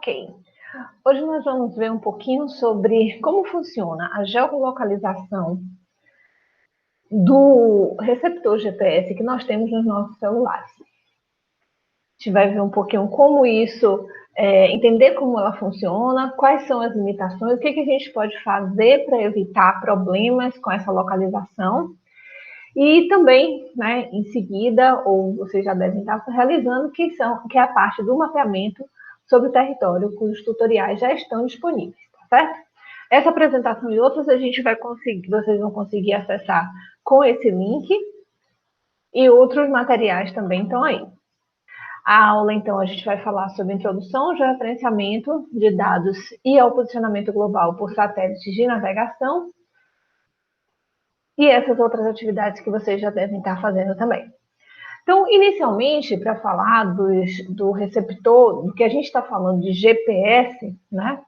Ok. Hoje nós vamos ver um pouquinho sobre como funciona a geolocalização do receptor GPS que nós temos nos nossos celulares. A gente vai ver um pouquinho como isso, entender como ela funciona, quais são as limitações, o que a gente pode fazer para evitar problemas com essa localização. E também, né, em seguida, ou vocês já devem estar realizando, que é a parte do mapeamento sobre o território, cujos tutoriais já estão disponíveis, tá certo? Essa apresentação e outras vocês vão conseguir acessar com esse link, e outros materiais também estão aí. A aula, então, a gente vai falar sobre introdução, georreferenciamento de dados e ao posicionamento global por satélites de navegação, e essas outras atividades que vocês já devem estar fazendo também. Então, inicialmente, para falar do receptor, do que a gente está falando de GPS, né?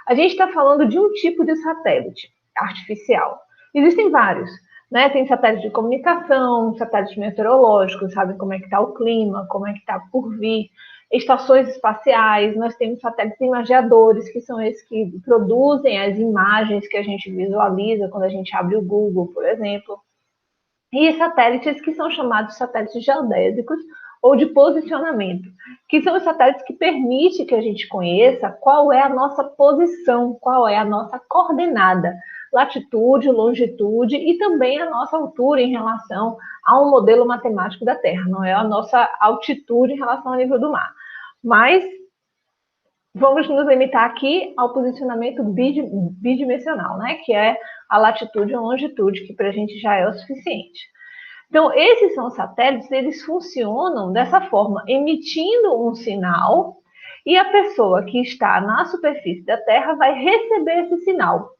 A gente está falando de um tipo de satélite artificial. Existem vários, né? Tem satélites de comunicação, satélites meteorológicos, sabe como é que está o clima, como é que está por vir, estações espaciais, nós temos satélites imageadores, que são esses que produzem as imagens que a gente visualiza quando a gente abre o Google, por exemplo. E satélites que são chamados satélites geodésicos ou de posicionamento, que são os satélites que permitem que a gente conheça qual é a nossa posição, qual é a nossa coordenada, latitude, longitude e também a nossa altura em relação a um modelo matemático da Terra, não é a nossa altitude em relação ao nível do mar. Mas vamos nos limitar aqui ao posicionamento bidimensional, né? Que é a latitude e a longitude, que para a gente já é o suficiente. Então, esses são satélites, eles funcionam dessa forma, emitindo um sinal, e a pessoa que está na superfície da Terra vai receber esse sinal.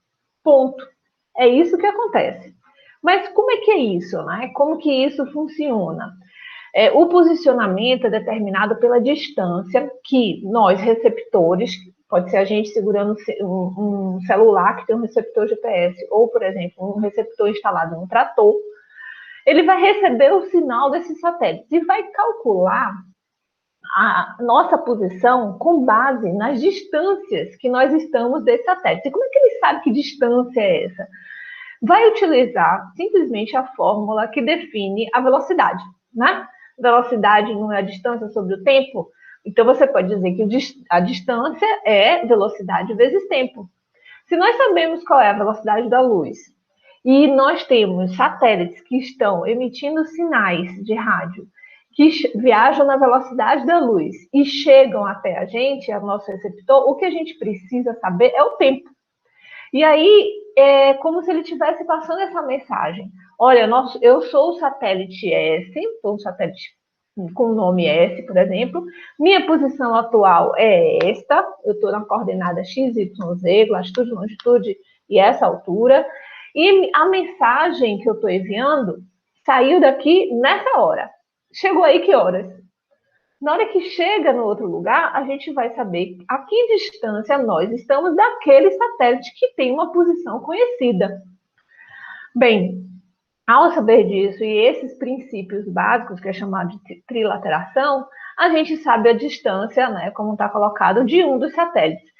Ponto. É isso que acontece. Mas como é que é isso, né? Como que isso funciona? O posicionamento é determinado pela distância que nós, receptores, pode ser a gente segurando um celular que tem um receptor GPS, ou, por exemplo, um receptor instalado no trator, ele vai receber o sinal desses satélites e vai calcular a nossa posição com base nas distâncias que nós estamos desses satélites. E como é que ele sabe que distância é essa? Vai utilizar simplesmente a fórmula que define a velocidade, né? Velocidade não é a distância sobre o tempo, então você pode dizer que a distância é velocidade vezes tempo. Se nós sabemos qual é a velocidade da luz e nós temos satélites que estão emitindo sinais de rádio que viajam na velocidade da luz e chegam até a gente, ao nosso receptor, o que a gente precisa saber é o tempo. E aí, é como se ele estivesse passando essa mensagem. Olha, eu sou o satélite S, sou um satélite com o nome S, por exemplo. Minha posição atual é esta, eu estou na coordenada X, Y, Z, latitude, longitude e essa altura. E a mensagem que eu estou enviando saiu daqui nessa hora. Chegou aí que horas? Na hora que chega no outro lugar, a gente vai saber a que distância nós estamos daquele satélite que tem uma posição conhecida. Bem, ao saber disso e esses princípios básicos, que é chamado de trilateração, a gente sabe a distância, né, como está colocado, de um dos satélites.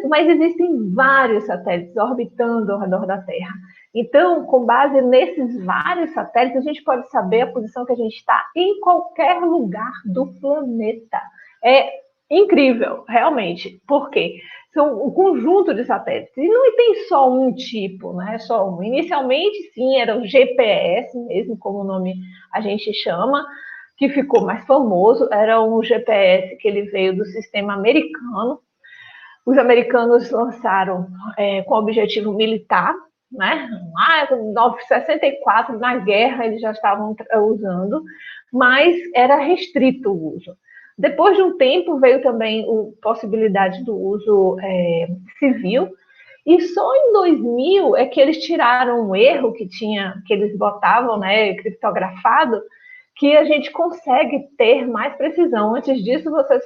Mas existem vários satélites orbitando ao redor da Terra. Então, com base nesses vários satélites, a gente pode saber a posição que a gente está em qualquer lugar do planeta. É incrível, realmente. Por quê? São um conjunto de satélites. E não tem só um tipo, né? Só um. Inicialmente, sim, era o GPS, mesmo como o nome a gente chama, que ficou mais famoso. Era um GPS que ele veio do sistema americano. Os americanos lançaram com objetivo militar, né? Em 1964, na guerra, eles já estavam usando, mas era restrito o uso. Depois de um tempo, veio também a possibilidade do uso civil, e só em 2000 é que eles tiraram um erro que eles botavam, né, criptografado, que a gente consegue ter mais precisão. Antes disso, você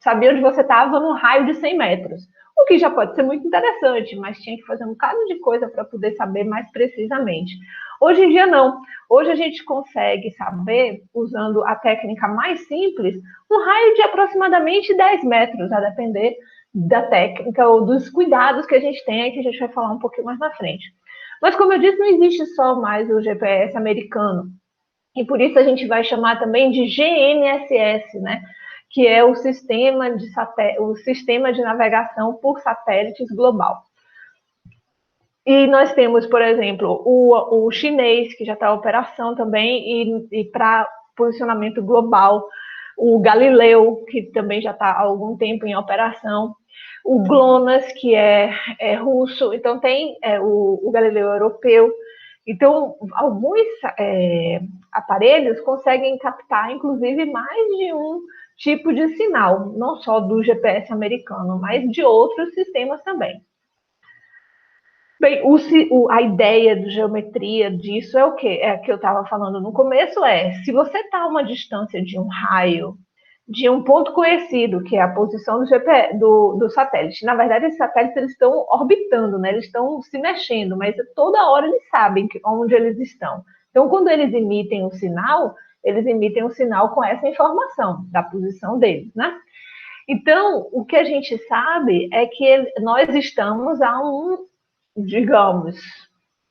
sabia onde você estava no raio de 100 metros, o que já pode ser muito interessante, mas tinha que fazer um bocado de coisa para poder saber mais precisamente. Hoje em dia, não. Hoje a gente consegue saber, usando a técnica mais simples, um raio de aproximadamente 10 metros, a depender da técnica ou dos cuidados que a gente tem, que a gente vai falar um pouquinho mais na frente. Mas, como eu disse, não existe só mais o GPS americano. E por isso a gente vai chamar também de GNSS, né? Que é o sistema de navegação por satélites global. E nós temos, por exemplo, o chinês, que já está em operação também, e para posicionamento global, o Galileu, que também já está há algum tempo em operação, o GLONASS, que é russo, então tem o Galileu europeu. Então, alguns aparelhos conseguem captar, inclusive, mais de um tipo de sinal, não só do GPS americano, mas de outros sistemas também. Bem, a ideia de geometria disso é o quê? É que eu estava falando no começo, se você está a uma distância de um raio, de um ponto conhecido, que é a posição do GPS, do satélite. Na verdade, esses satélites eles estão orbitando, né? Eles estão se mexendo, mas toda hora eles sabem onde eles estão. Então, quando eles emitem um sinal com essa informação da posição deles, né? Então, o que a gente sabe é que nós estamos a digamos,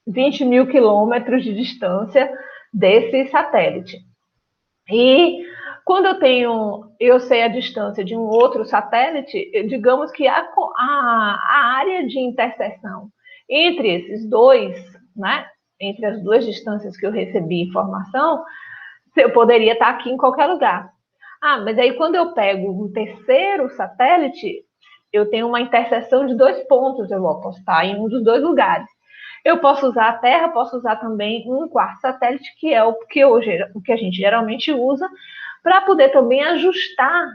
20 mil quilômetros de distância desse satélite. E quando eu sei a distância de um outro satélite, digamos que a área de interseção entre esses dois, né, entre as duas distâncias que eu recebi informação, eu poderia estar aqui em qualquer lugar. Mas aí quando eu pego um terceiro satélite, eu tenho uma interseção de 2 pontos, eu vou apostar em um dos 2 lugares. Eu posso usar a Terra, posso usar também um quarto satélite, que é o que a gente geralmente usa, para poder também ajustar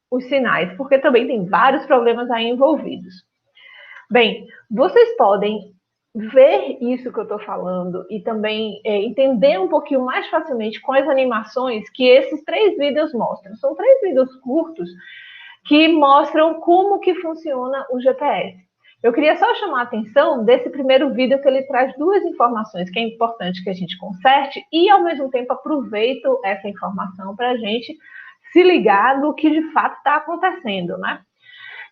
os sinais, porque também tem vários problemas aí envolvidos. Bem, vocês podem ver isso que eu estou falando e também entender um pouquinho mais facilmente com as animações que esses 3 vídeos mostram. São 3 vídeos curtos que mostram como que funciona o GPS. Eu queria só chamar a atenção desse primeiro vídeo, que ele traz 2 informações que é importante que a gente conserte e, ao mesmo tempo, aproveito essa informação para a gente se ligar no que de fato está acontecendo, né?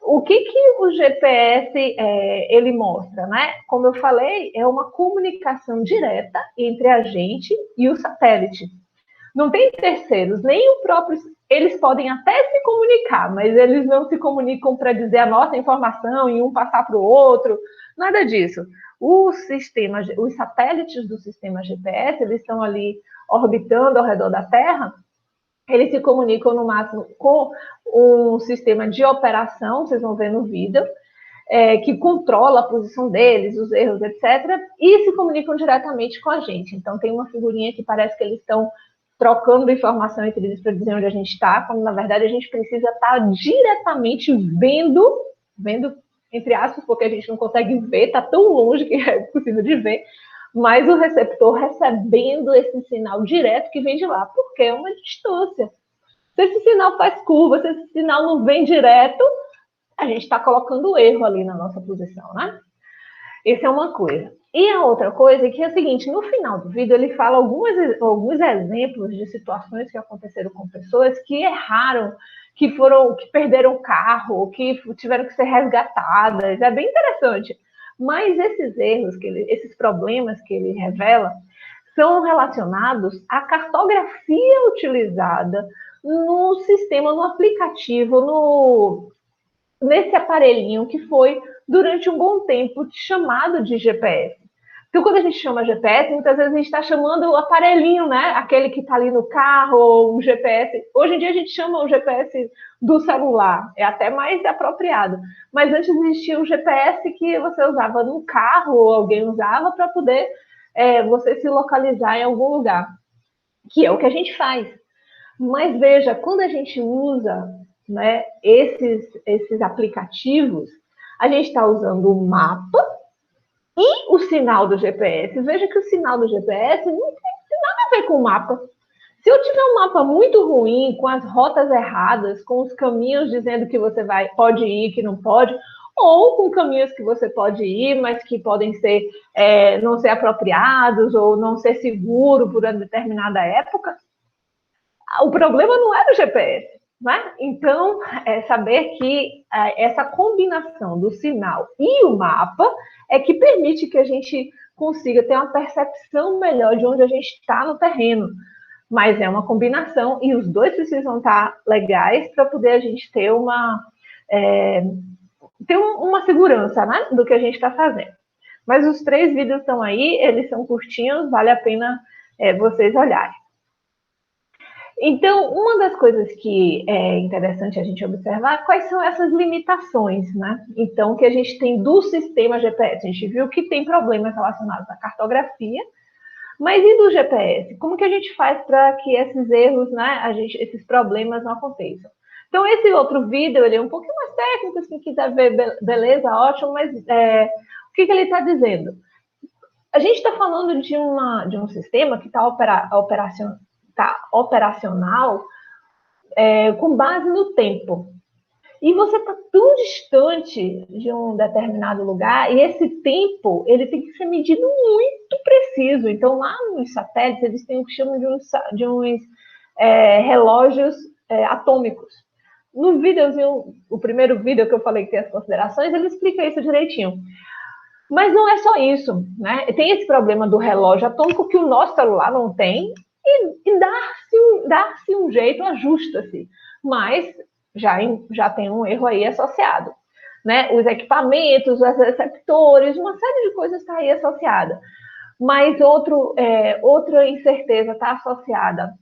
O que o GPS ele mostra, né? Como eu falei, é uma comunicação direta entre a gente e o satélite. Não tem terceiros, nem o próprio. Eles podem até se comunicar, mas eles não se comunicam para dizer a nossa informação e um passar para o outro, nada disso. Os satélites do sistema GPS, eles estão ali orbitando ao redor da Terra, eles se comunicam no máximo com um sistema de operação, vocês vão ver no vídeo, que controla a posição deles, os erros, etc., e se comunicam diretamente com a gente. Então, tem uma figurinha que parece que eles estão trocando informação entre eles para dizer onde a gente está, quando, na verdade, a gente precisa estar diretamente vendo, entre aspas, porque a gente não consegue ver, está tão longe que é possível de ver, mas o receptor recebendo esse sinal direto que vem de lá, porque é uma distância. Se esse sinal faz curva, se esse sinal não vem direto, a gente está colocando erro ali na nossa posição, né? Essa é uma coisa. E a outra coisa é que é o seguinte, no final do vídeo ele fala alguns exemplos de situações que aconteceram com pessoas que erraram, que perderam o carro, que tiveram que ser resgatadas. É bem interessante. Mas esses erros, esses problemas que ele revela, são relacionados à cartografia utilizada no sistema, no aplicativo, nesse aparelhinho que foi, durante um bom tempo, chamado de GPS. Então, quando a gente chama GPS, muitas vezes a gente está chamando o aparelhinho, né? Aquele que está ali no carro, ou o GPS. Hoje em dia a gente chama o GPS do celular, é até mais apropriado. Mas antes existia o GPS que você usava no carro, ou alguém usava para poder você se localizar em algum lugar, que é o que a gente faz. Mas veja, quando a gente usa, né, esses aplicativos, a gente está usando o mapa e o sinal do GPS. Veja que o sinal do GPS não tem nada a ver com o mapa. Se eu tiver um mapa muito ruim, com as rotas erradas, com os caminhos dizendo que você pode ir, que não pode, ou com caminhos que você pode ir, mas que podem ser não ser apropriados ou não ser seguro por uma determinada época. O problema não era o GPS, né? Então, saber que essa combinação do sinal e o mapa é que permite que a gente consiga ter uma percepção melhor de onde a gente está no terreno. Mas é uma combinação e os dois precisam estar legais para poder a gente ter uma segurança, né, do que a gente está fazendo. Mas os 3 vídeos estão aí, eles são curtinhos, vale a pena vocês olharem. Então, uma das coisas que é interessante a gente observar, quais são essas limitações, né? Então, que a gente tem do sistema GPS. A gente viu que tem problemas relacionados à cartografia, mas e do GPS? Como que a gente faz para que esses erros, né, esses problemas não aconteçam? Então, esse outro vídeo, ele é um pouquinho mais técnico, se quiser ver, beleza, ótimo, mas o que ele está dizendo? A gente está falando de um sistema que está operacional com base no tempo. E você está tão distante de um determinado lugar, e esse tempo ele tem que ser medido muito preciso. Então, lá nos satélites, eles têm o que chamam de uns relógios atômicos. No videozinho, o primeiro vídeo que eu falei que tem as considerações, ele explica isso direitinho. Mas não é só isso, né? Tem esse problema do relógio atômico que o nosso celular não tem, e dá-se um jeito, ajusta-se. Mas já tem um erro aí associado. Né? Os equipamentos, os receptores, uma série de coisas está aí associada. Mas outra incerteza está associada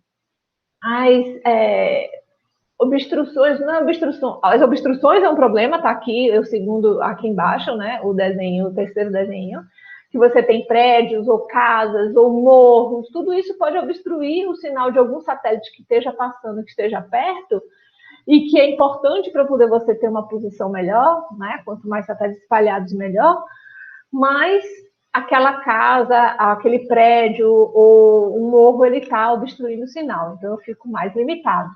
às obstruções. Não é obstrução, as obstruções é um problema, está aqui, o segundo aqui embaixo, né? O desenho, o terceiro desenho, que você tem prédios ou casas ou morros, tudo isso pode obstruir o sinal de algum satélite que esteja passando, que esteja perto, e que é importante para poder você ter uma posição melhor, né? Quanto mais satélites espalhados, melhor. Mas aquela casa, aquele prédio ou um morro, ele está obstruindo o sinal, então eu fico mais limitado.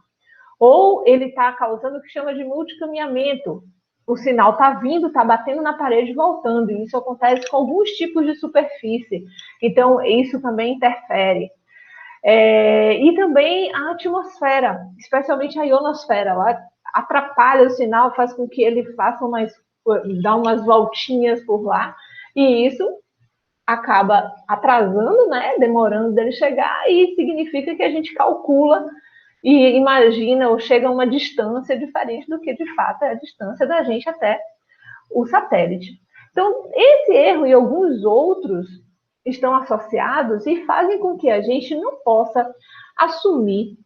Ou ele está causando o que chama de multicaminhamento. O sinal está vindo, está batendo na parede e voltando, e isso acontece com alguns tipos de superfície. Então, isso também interfere. E também a atmosfera, especialmente a ionosfera, ela atrapalha o sinal, faz com que ele dá umas voltinhas por lá, e isso acaba atrasando, né, demorando dele chegar, e significa que a gente calcula e imagina ou chega a uma distância diferente do que de fato é a distância da gente até o satélite. Então, esse erro e alguns outros estão associados e fazem com que a gente não possa assumir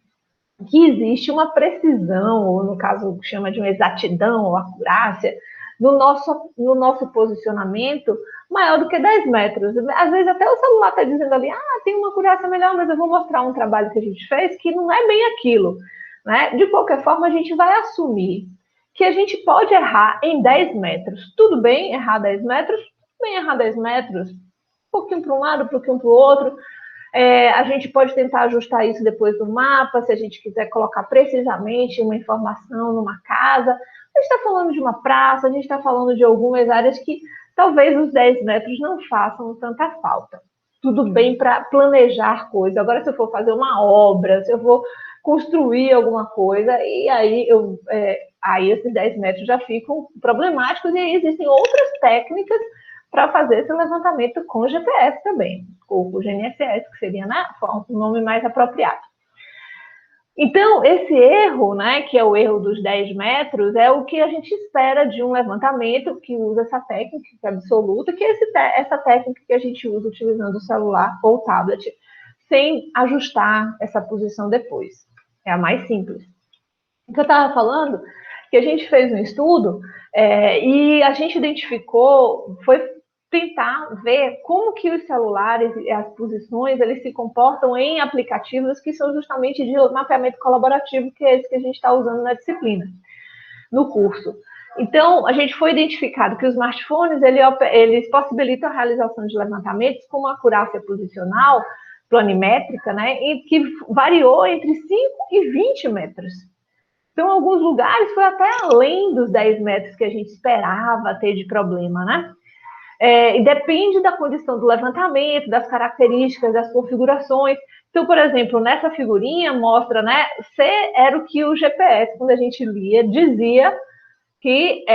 que existe uma precisão, ou no caso chama de uma exatidão ou acurácia, no nosso posicionamento maior do que 10 metros. Às vezes até o celular está dizendo ali, tem uma acurácia melhor, mas eu vou mostrar um trabalho que a gente fez que não é bem aquilo. Né? De qualquer forma, a gente vai assumir que a gente pode errar em 10 metros. Tudo bem errar 10 metros? Tudo bem errar 10 metros. Um pouquinho para um lado, um pouquinho para o outro. A gente pode tentar ajustar isso depois do mapa, se a gente quiser colocar precisamente uma informação numa casa. A gente está falando de uma praça, a gente está falando de algumas áreas que talvez os 10 metros não façam tanta falta. Tudo bem para planejar coisas. Agora, se eu for fazer uma obra, se eu vou construir alguma coisa, e aí esses 10 metros já ficam problemáticos, e aí existem outras técnicas para fazer esse levantamento com GPS também, ou com GNSS, que seria, né, o nome mais apropriado. Então, esse erro, né, que é o erro dos 10 metros, é o que a gente espera de um levantamento que usa essa técnica, que é absoluta, que é essa técnica que a gente usa utilizando o celular ou o tablet, sem ajustar essa posição depois. É a mais simples. O que eu estava falando, que a gente fez um estudo e a gente identificou, foi tentar ver como que os celulares e as posições, eles se comportam em aplicativos que são justamente de mapeamento colaborativo, que é esse que a gente está usando na disciplina, no curso. Então, a gente foi identificado que os smartphones, eles possibilitam a realização de levantamentos com uma acurácia posicional, planimétrica, né, e que variou entre 5 e 20 metros. Então, em alguns lugares foi até além dos 10 metros que a gente esperava ter de problema, né? E depende da condição do levantamento, das características, das configurações. Então, por exemplo, nessa figurinha mostra, né, C era o que o GPS, quando a gente lia, dizia que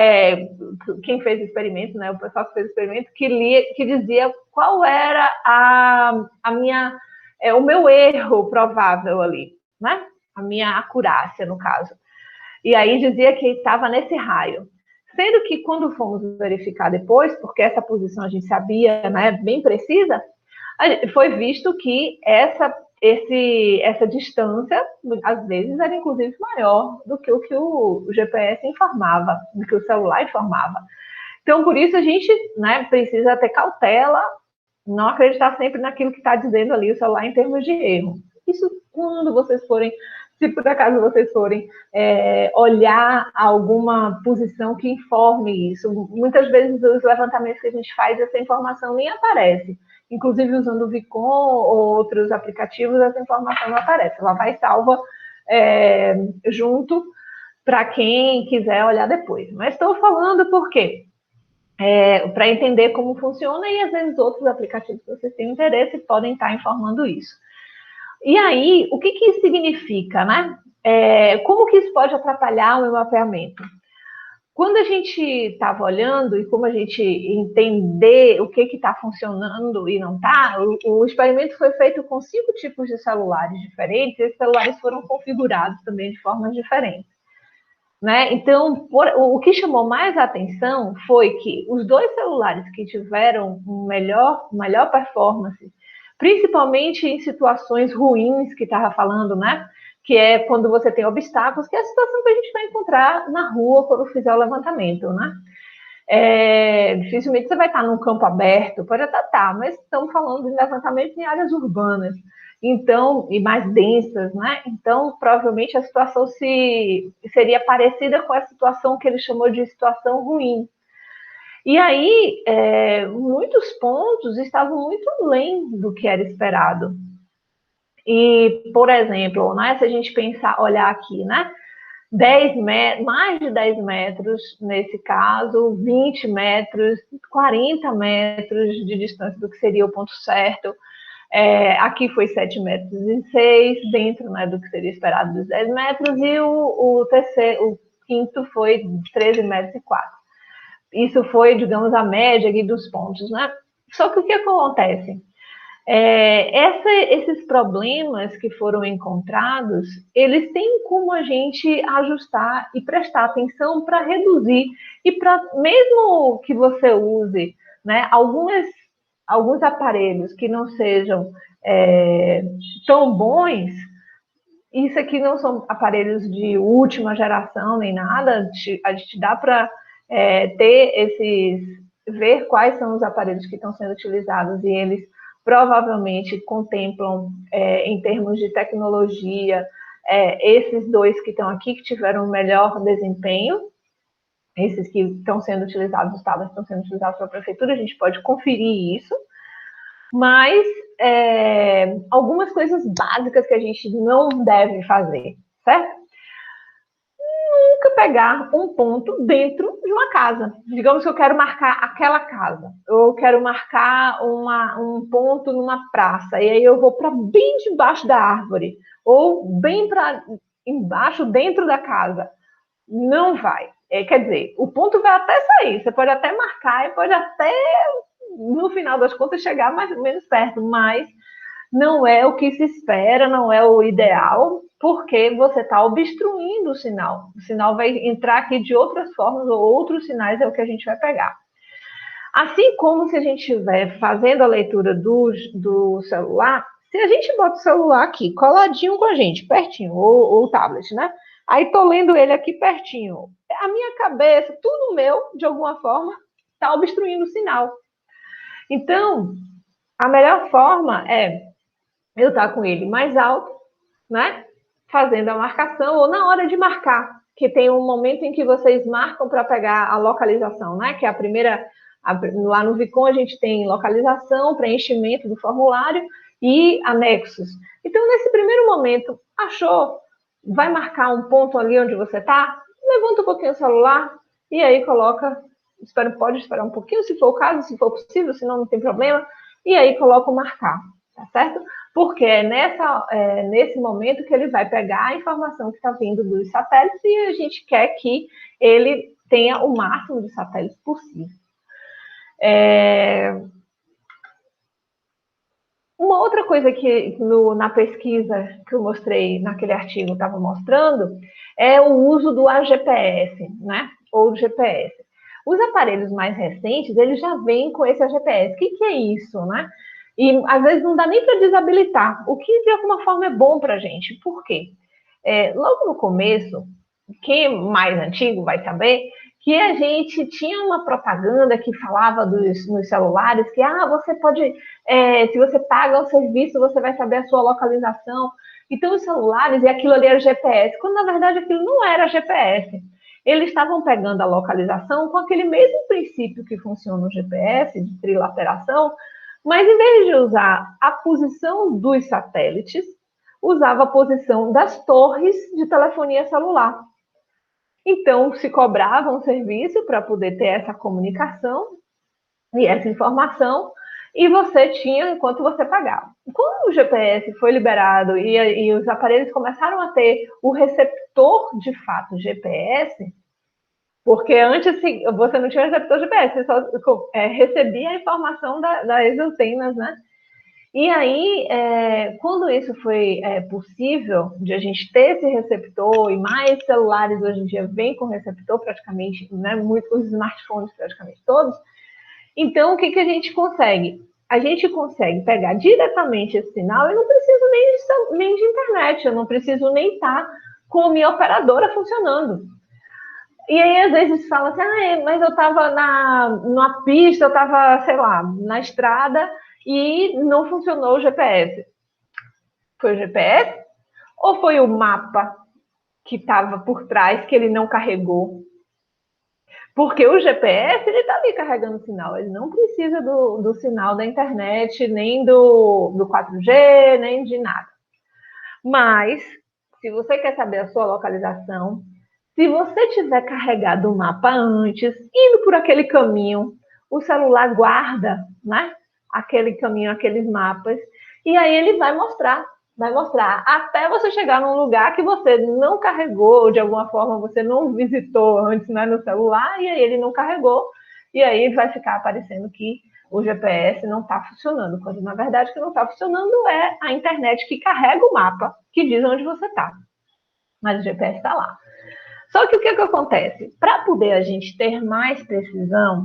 quem fez o experimento, né, o pessoal que fez o experimento, que dizia qual era o meu erro provável ali, né? A minha acurácia, no caso. E aí dizia que estava nesse raio. Sendo que quando fomos verificar depois, porque essa posição a gente sabia, né, bem precisa, foi visto que essa distância, às vezes, era inclusive maior do que o GPS informava, do que o celular informava. Então, por isso, a gente, né, precisa ter cautela, não acreditar sempre naquilo que está dizendo ali o celular em termos de erro. Isso quando vocês forem, se por acaso vocês forem olhar alguma posição que informe isso. Muitas vezes os levantamentos que a gente faz, essa informação nem aparece. Inclusive usando o Vicom ou outros aplicativos, essa informação não aparece. Ela vai salva junto para quem quiser olhar depois. Mas estou falando por quê? Para entender como funciona e às vezes outros aplicativos que vocês têm interesse podem estar informando isso. E aí, o que isso significa, né? Como que isso pode atrapalhar o meu mapeamento? Quando a gente estava olhando e como a gente entender o que está funcionando e não está, o experimento foi feito com 5 tipos de celulares diferentes, e esses celulares foram configurados também de formas diferentes. Né? Então, o que chamou mais a atenção foi que os 2 celulares que tiveram melhor performance, principalmente em situações ruins que estava falando, né? Que é quando você tem obstáculos, que é a situação que a gente vai encontrar na rua quando fizer o levantamento, né? Dificilmente você vai estar num campo aberto, pode até estar, mas estamos falando de levantamento em áreas urbanas, então, e mais densas, né? Então, provavelmente a situação seria parecida com a situação que ele chamou de situação ruim. E aí, muitos pontos estavam muito além do que era esperado. E, por exemplo, né, se a gente olhar aqui, né? 10 metros, mais de 10 metros nesse caso, 20 metros, 40 metros de distância do que seria o ponto certo. Aqui foi 7 metros e 6, dentro, né, do que seria esperado dos 10 metros, e o quinto foi 13 metros e 4. Isso foi, digamos, a média aqui dos pontos, né? Só que o que acontece? Esses problemas que foram encontrados, eles têm como a gente ajustar e prestar atenção para reduzir e para, mesmo que você use, né, alguns aparelhos que não sejam tão bons, isso aqui não são aparelhos de última geração nem nada, a gente dá para ver quais são os aparelhos que estão sendo utilizados e eles provavelmente contemplam, em termos de tecnologia, esses 2 que estão aqui, que tiveram o melhor desempenho, esses que estão sendo utilizados, os tablets estão sendo utilizados pela prefeitura, a gente pode conferir isso, mas algumas coisas básicas que a gente não deve fazer, certo? Nunca pegar um ponto dentro de uma casa. Digamos que eu quero marcar aquela casa, ou eu quero marcar um ponto numa praça, e aí eu vou para bem debaixo da árvore, ou bem para embaixo, dentro da casa. Não vai. Quer dizer, o ponto vai até sair, você pode até marcar e pode até, no final das contas, chegar mais ou menos perto, mas não é o que se espera, não é o ideal, porque você está obstruindo o sinal. O sinal vai entrar aqui de outras formas, ou outros sinais é o que a gente vai pegar. Assim como se a gente estiver fazendo a leitura do celular, se a gente bota o celular aqui, coladinho com a gente, pertinho, ou o tablet, né? Aí estou lendo ele aqui pertinho. A minha cabeça, tudo meu, de alguma forma, está obstruindo o sinal. Então, a melhor forma é eu estar com ele mais alto, né? Fazendo a marcação, ou na hora de marcar, que tem um momento em que vocês marcam para pegar a localização, né? Que é a primeira, lá no Vicom a gente tem localização, preenchimento do formulário e anexos. Então, nesse primeiro momento, achou vai marcar um ponto ali onde você está, levanta um pouquinho o celular e aí coloca, pode esperar um pouquinho, se for o caso, se for possível, senão não tem problema, e aí coloca o marcar, tá certo? Porque é nesse momento que ele vai pegar a informação que está vindo dos satélites e a gente quer que ele tenha o máximo de satélites possível. Uma outra coisa que na pesquisa que eu mostrei naquele artigo estava mostrando é o uso do AGPS, né? Ou do GPS. Os aparelhos mais recentes, eles já vêm com esse AGPS. O que é isso, né? E às vezes não dá nem para desabilitar, o que de alguma forma é bom para a gente. Por quê? Logo no começo, quem é mais antigo vai saber que a gente tinha uma propaganda que falava nos celulares que você pode, se você paga o serviço, você vai saber a sua localização. Então, os celulares, e aquilo ali era GPS, quando na verdade aquilo não era GPS. Eles estavam pegando a localização com aquele mesmo princípio que funciona no GPS, de trilaperação, mas em vez de usar a posição dos satélites, usava a posição das torres de telefonia celular. Então, se cobrava um serviço para poder ter essa comunicação e essa informação, e você tinha enquanto você pagava. Quando o GPS foi liberado e os aparelhos começaram a ter o receptor de fato GPS, porque antes você não tinha receptor GPS, você só recebia a informação das antenas, né? E aí, quando isso foi possível, de a gente ter esse receptor, e mais celulares hoje em dia vêm com receptor praticamente, né, os smartphones praticamente todos, então o que a gente consegue? A gente consegue pegar diretamente esse sinal e não preciso nem de internet, eu não preciso nem estar com a minha operadora funcionando. E aí, às vezes, fala assim, mas eu estava numa pista, eu estava, sei lá, na estrada e não funcionou o GPS. Foi o GPS? Ou foi o mapa que estava por trás, que ele não carregou? Porque o GPS, ele está ali carregando o sinal, ele não precisa do sinal da internet, nem do 4G, nem de nada. Mas, se você quer saber a sua localização, se você tiver carregado o mapa antes, indo por aquele caminho, o celular guarda, né? Aquele caminho, aqueles mapas, e aí ele vai mostrar até você chegar num lugar que você não carregou, ou de alguma forma você não visitou antes, né, no celular, e aí ele não carregou, e aí vai ficar aparecendo que o GPS não está funcionando, quando na verdade o que não está funcionando é a internet que carrega o mapa, que diz onde você está. Mas o GPS está lá. Só que o que acontece? Para poder a gente ter mais precisão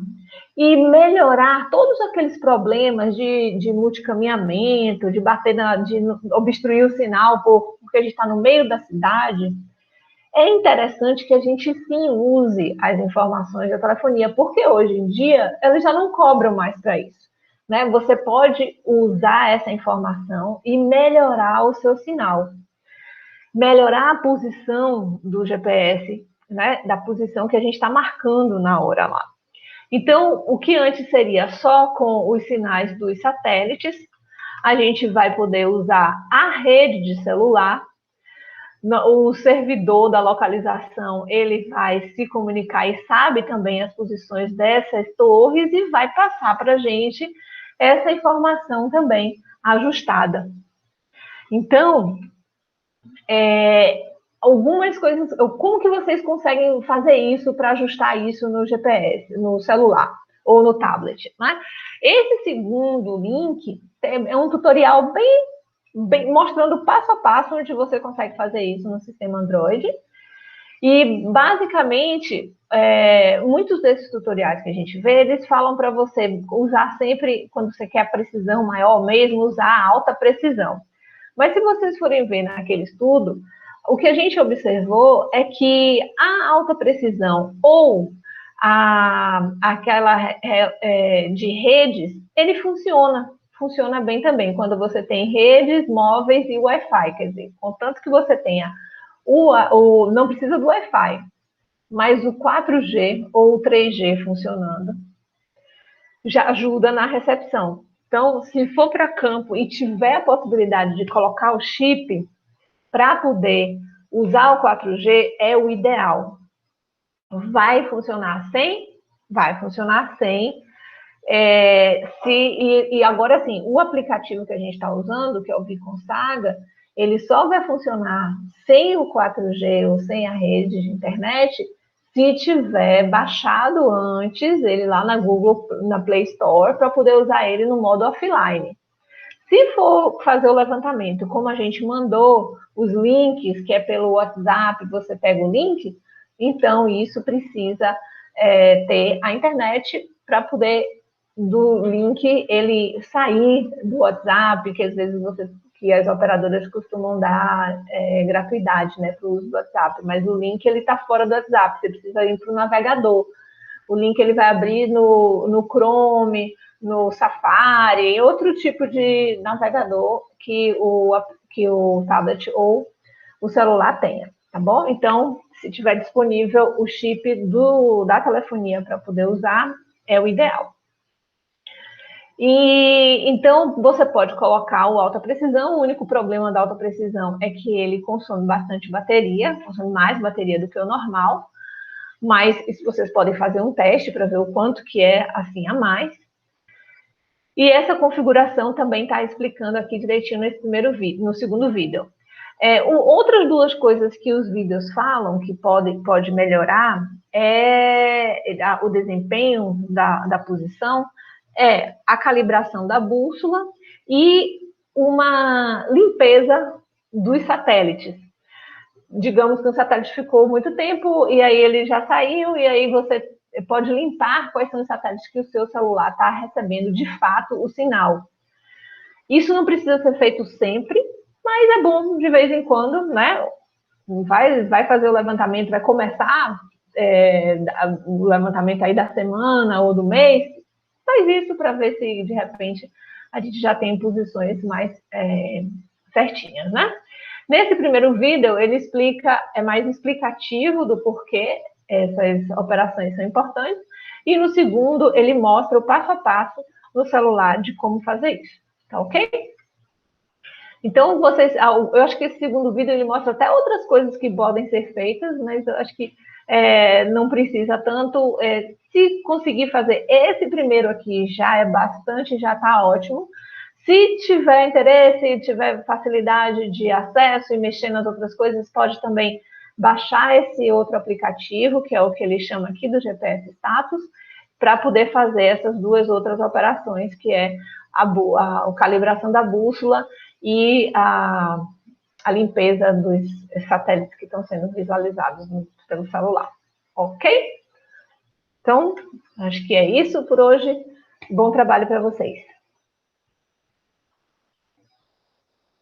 e melhorar todos aqueles problemas de multicaminhamento, de obstruir o sinal porque a gente está no meio da cidade, é interessante que a gente sim use as informações da telefonia, porque hoje em dia eles já não cobram mais para isso. Né? Você pode usar essa informação e melhorar o seu sinal. Melhorar a posição do GPS, né? Da posição que a gente está marcando na hora lá. Então, o que antes seria só com os sinais dos satélites, a gente vai poder usar a rede de celular. O servidor da localização, ele vai se comunicar e sabe também as posições dessas torres e vai passar para a gente essa informação também ajustada. Então, algumas coisas, como que vocês conseguem fazer isso para ajustar isso no GPS, no celular ou no tablet, né? Esse segundo link é um tutorial bem mostrando passo a passo onde você consegue fazer isso no sistema Android. E, basicamente, muitos desses tutoriais que a gente vê, eles falam para você usar sempre, quando você quer a precisão maior mesmo, usar a alta precisão. Mas se vocês forem ver naquele estudo, o que a gente observou é que a alta precisão ou aquela de redes, ele funciona bem também, quando você tem redes móveis e Wi-Fi, quer dizer, contanto que você tenha não precisa do Wi-Fi, mas o 4G ou o 3G funcionando, já ajuda na recepção. Então, se for para campo e tiver a possibilidade de colocar o chip para poder usar o 4G é o ideal. Vai funcionar sem? Vai funcionar sem. E agora sim, o aplicativo que a gente está usando, que é o Viconsaga, ele só vai funcionar sem o 4G ou sem a rede de internet se tiver baixado antes ele lá na Google, na Play Store, para poder usar ele no modo offline. Se for fazer o levantamento, como a gente mandou os links, que é pelo WhatsApp, você pega o link, então isso precisa ter a internet para poder do link ele sair do WhatsApp, que às vezes que as operadoras costumam dar gratuidade, né, para o uso do WhatsApp, mas o link ele está fora do WhatsApp, você precisa ir para o navegador. O link ele vai abrir no Chrome, no Safari, outro tipo de navegador que o tablet ou o celular tenha, tá bom? Então, se tiver disponível o chip da telefonia para poder usar, é o ideal. E então você pode colocar o alta precisão. O único problema da alta precisão é que ele consome bastante bateria, consome mais bateria do que o normal. Mas vocês podem fazer um teste para ver o quanto que é assim a mais. E essa configuração também está explicando aqui direitinho nesse primeiro vídeo, no segundo vídeo. Outras duas coisas que os vídeos falam que pode melhorar o desempenho da posição, a calibração da bússola e uma limpeza dos satélites. Digamos que o satélite ficou muito tempo e aí ele já saiu, e aí você pode limpar quais são os satélites que o seu celular está recebendo de fato o sinal. Isso não precisa ser feito sempre, mas é bom de vez em quando, né? Vai fazer o levantamento, vai começar o levantamento aí da semana ou do mês, faz isso para ver se de repente a gente já tem posições mais certinhas, né? Nesse primeiro vídeo, ele é mais explicativo do porquê essas operações são importantes. E no segundo, ele mostra o passo a passo no celular de como fazer isso. Tá ok? Então, eu acho que esse segundo vídeo ele mostra até outras coisas que podem ser feitas, mas eu acho que não precisa tanto. Se conseguir fazer esse primeiro aqui, já é bastante, já está ótimo. Se tiver interesse, tiver facilidade de acesso e mexer nas outras coisas, pode também baixar esse outro aplicativo, que é o que ele chama aqui do GPS Status, para poder fazer essas duas outras operações, que é a calibração da bússola e a limpeza dos satélites que estão sendo visualizados pelo celular. Ok? Então, acho que é isso por hoje. Bom trabalho para vocês.